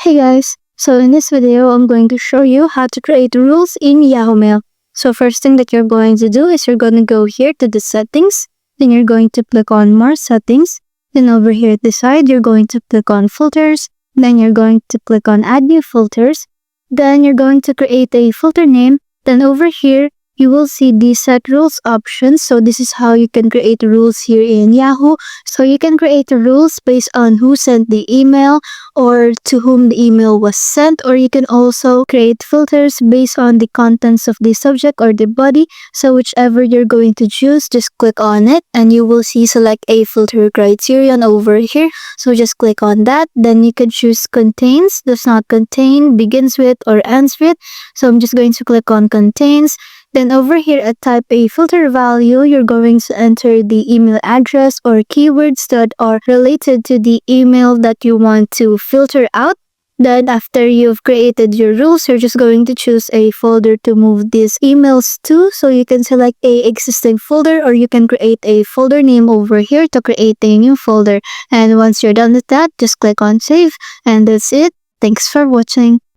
Hey guys, so in this video I'm going to show you how to create rules in Yahoo Mail. So first thing that you're going to do is you're going to go here to the settings, then you're going to click on more settings, then over here at the side you're going to click on filters, then you're going to click on add new filters, then you're going to create a filter name, then over here you will see the set rules option. So this is how you can create rules here in Yahoo. So you can create rules based on who sent the email or to whom the email was sent, or you can also create filters based on the contents of the subject or the body. So whichever you're going to choose, just click on it and you will see select a filter criterion over here. So just click on that, then you can choose contains, does not contain, begins with, or ends with. So I'm just going to click on contains. Then over here at type a filter value, you're going to enter the email address or keywords that are related to the email that you want to filter out. Then after you've created your rules, you're just going to choose a folder to move these emails to. So you can select a existing folder or you can create a folder name over here to create a new folder. And once you're done with that, just click on save. And that's it. Thanks for watching.